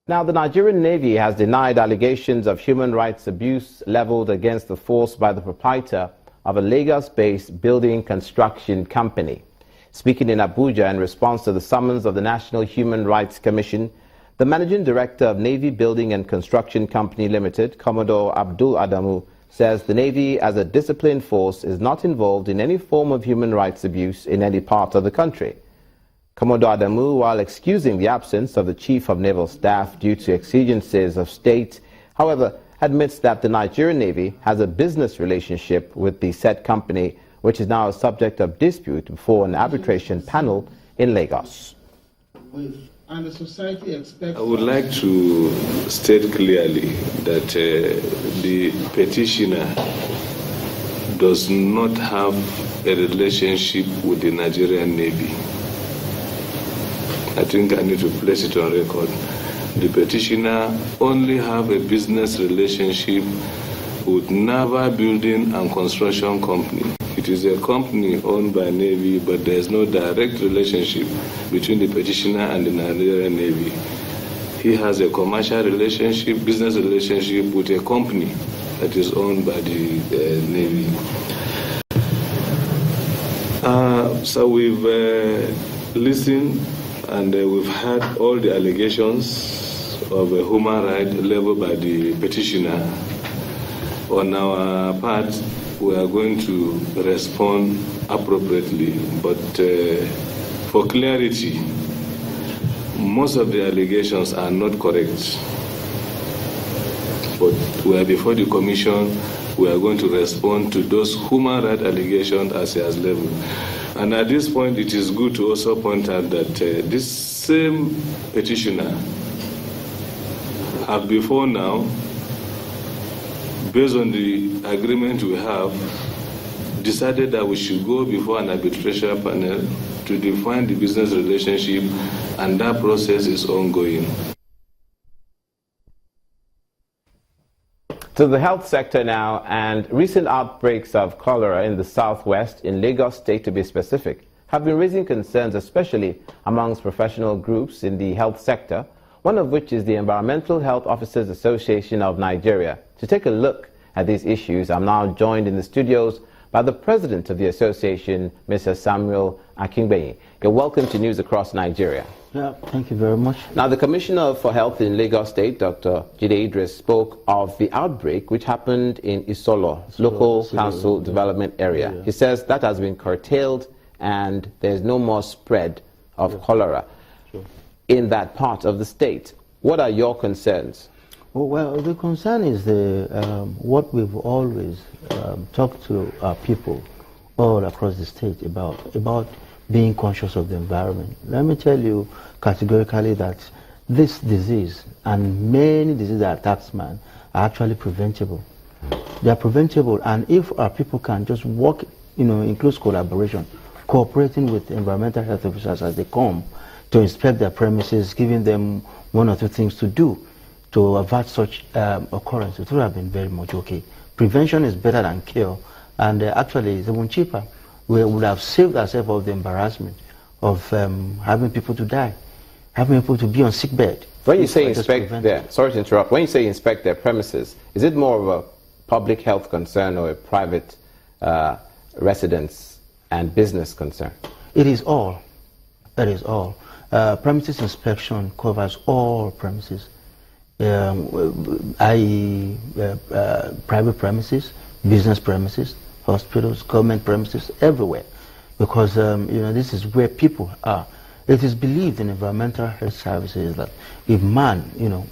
Now, the Nigerian Navy has denied allegations of human rights abuse leveled against the force by the proprietor of a Lagos-based building construction company. Speaking in Abuja in response to the summons of the National Human Rights Commission, the Managing Director of Navy Building and Construction Company Limited, Commodore Abdul Adamu, says the Navy as a disciplined force is not involved in any form of human rights abuse in any part of the country. Commodore Adamu, while excusing the absence of the Chief of Naval Staff due to exigencies of state, however, admits that the Nigerian Navy has a business relationship with the said company, which is now a subject of dispute before an arbitration panel in Lagos. And the society expects... I would like to state clearly that the petitioner does not have a relationship with the Nigerian Navy. I think I need to place it on record. The petitioner only have a business relationship with Naval Building and Construction Company. It is a company owned by Navy, but there is no direct relationship between the petitioner and the Nigerian Navy. He has a commercial relationship, business relationship with a company that is owned by the Navy. So we've listened and we've heard all the allegations of a human right leveled by the petitioner. On our part, we are going to respond appropriately, but for clarity, most of the allegations are not correct. But we are before the Commission, we are going to respond to those human rights allegations as he has leveled. And at this point, it is good to also point out that this same petitioner have before now, based on the agreement we have, decided that we should go before an arbitration panel to define the business relationship, and that process is ongoing. To the health sector now, and recent outbreaks of cholera in the southwest, in Lagos State to be specific, have been raising concerns, especially amongst professional groups in the health sector, one of which is the Environmental Health Officers Association of Nigeria. To take a look at these issues, I'm now joined in the studios by the president of the association, Mr. Samuel Akingbenyi. You're welcome to News Across Nigeria. Yeah, thank you very much. Now, the Commissioner for Health in Lagos State, Dr. Jide Idris, spoke of the outbreak which happened in Isolo, local council development area. He says that has been curtailed and there's no more spread of cholera in that part of the state. What are your concerns? Well, the concern is what we've always talked to our people all across the state about being conscious of the environment. Let me tell you categorically that this disease and many diseases that attacks man are actually preventable. They are preventable, and if our people can just work, in close collaboration, cooperating with environmental health officers as they come to inspect their premises, giving them one or two things to do to avert such occurrence, it would have been very much okay. Prevention is better than cure, and actually it's even cheaper. We would have saved ourselves of the embarrassment of having people to die, having people to be on sick bed. When you say inspect sorry to interrupt, when you say inspect their premises, is it more of a public health concern or a private residence and business concern? It is all. It is all. Premises inspection covers all premises, i.e. private premises, business premises, hospitals, government premises, everywhere, because this is where people are. It is believed in environmental health services that if man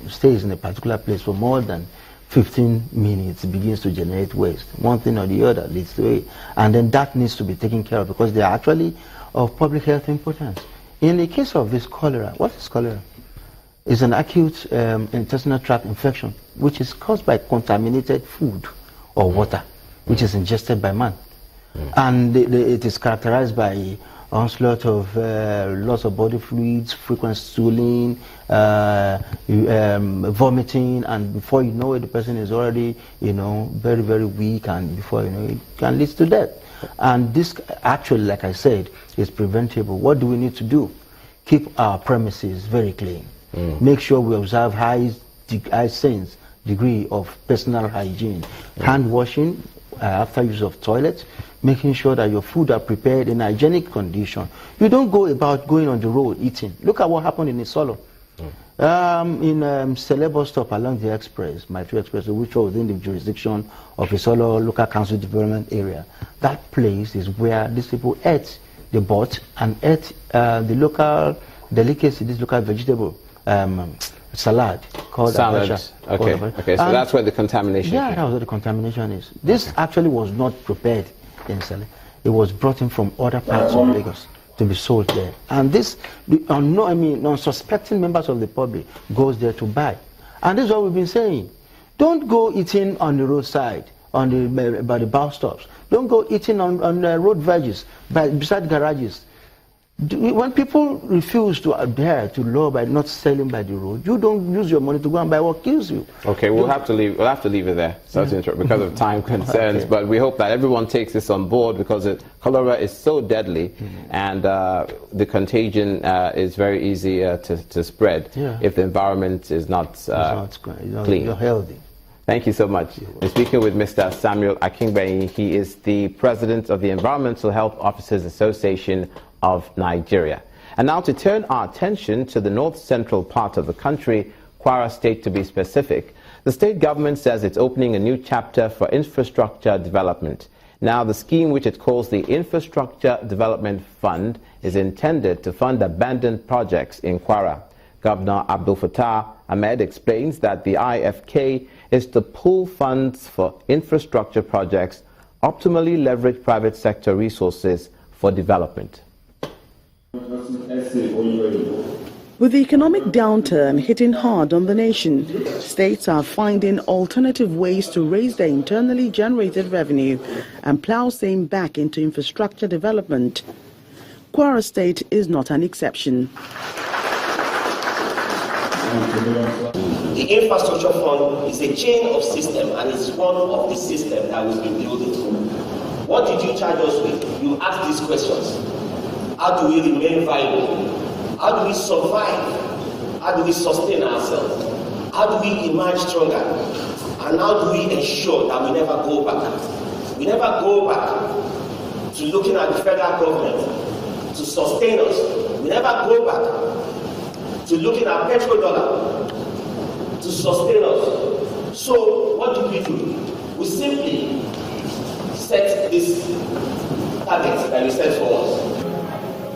stays in a particular place for more than 15 minutes, it begins to generate waste. One thing or the other leads to it, and then that needs to be taken care of because they are actually of public health importance. In the case of this cholera, what is cholera? It's an acute intestinal tract infection which is caused by contaminated food or water which is ingested by man. And it is characterized by onslaught of loss of body fluids, frequent stooling, vomiting, and before you know it, the person is already, very, very weak, and before you know it, can lead to death. And this actually, like I said, is preventable. What do we need to do? Keep our premises very clean. Make sure we observe high sense degree of personal hygiene, hand washing after use of toilets, making sure that your food are prepared in hygienic condition. You don't go about going on the road eating. Look at what happened in Isolo. In Celebo stop along the express, my two express, which was within the jurisdiction of Isolo local council development area. That place is where these people ate, they bought and ate the local delicacy, this local vegetable salad called abacha. Okay, so that's where the contamination came. That's where the contamination is. This actually was not prepared in Sele. It was brought in from other parts of Lagos to be sold there. And this, unsuspecting members of the public goes there to buy. And this is what we've been saying. Don't go eating on the roadside, by the bus stops. Don't go eating on road verges, beside garages. When people refuse to adhere to law by not selling by the road, you don't use your money to go and buy what kills you. Okay, we'll have to leave it there. So because of time concerns. Okay. But we hope that everyone takes this on board because cholera is so deadly, and the contagion is very easy to spread if the environment is not clean. You're healthy. Thank you so much. We're speaking with Mr. Samuel Akingbenyi. He is the president of the Environmental Health Officers Association of Nigeria. And now to turn our attention to the north-central part of the country, Kwara State to be specific. The state government says it's opening a new chapter for infrastructure development. Now, the scheme, which it calls the Infrastructure Development Fund, is intended to fund abandoned projects in Kwara. Governor Abdul Fattah Ahmed explains that the IFK is to pool funds for infrastructure projects, optimally leverage private sector resources for development. With the economic downturn hitting hard on the nation, states are finding alternative ways to raise their internally generated revenue and plow same back into infrastructure development. Kwara State is not an exception. The infrastructure fund is a chain of system, and it's one of the systems that we've been building. What did you charge us with? You ask these questions. How do we remain viable? How do we survive? How do we sustain ourselves? How do we emerge stronger? And how do we ensure that we never go back? We never go back to looking at the federal government to sustain us. We never go back to looking at petrodollar to sustain us. So what do? We simply set this target that we set for us.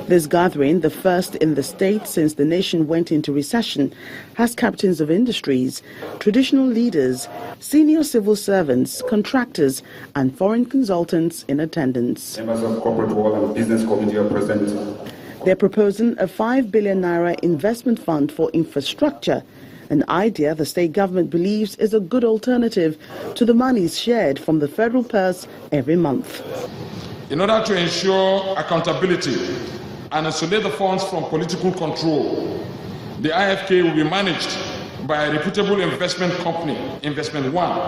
This gathering, the first in the state since the nation went into recession, has captains of industries, traditional leaders, senior civil servants, contractors, and foreign consultants in attendance. Members of corporate world and business community are present. They're proposing a 5 billion naira investment fund for infrastructure, an idea the state government believes is a good alternative to the monies shared from the federal purse every month. In order to ensure accountability and isolate the funds from political control, the IFK will be managed by a reputable investment company, Investment One,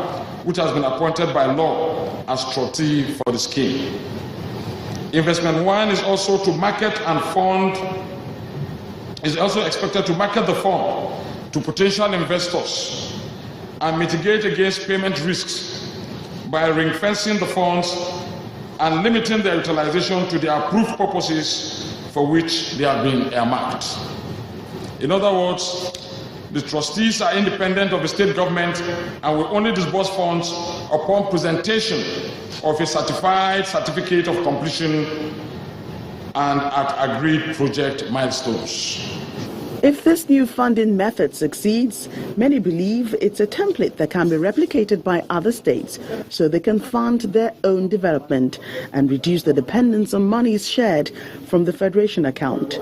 which has been appointed by law as trustee for the scheme. Investment One is also expected to market the fund to potential investors and mitigate against payment risks by ring-fencing the funds and limiting their utilization to the approved purposes for which they have been earmarked. In other words, the trustees are independent of the state government and will only disburse funds upon presentation of a certificate of completion and at agreed project milestones. If this new funding method succeeds, many believe it's a template that can be replicated by other states so they can fund their own development and reduce the dependence on monies shared from the Federation account.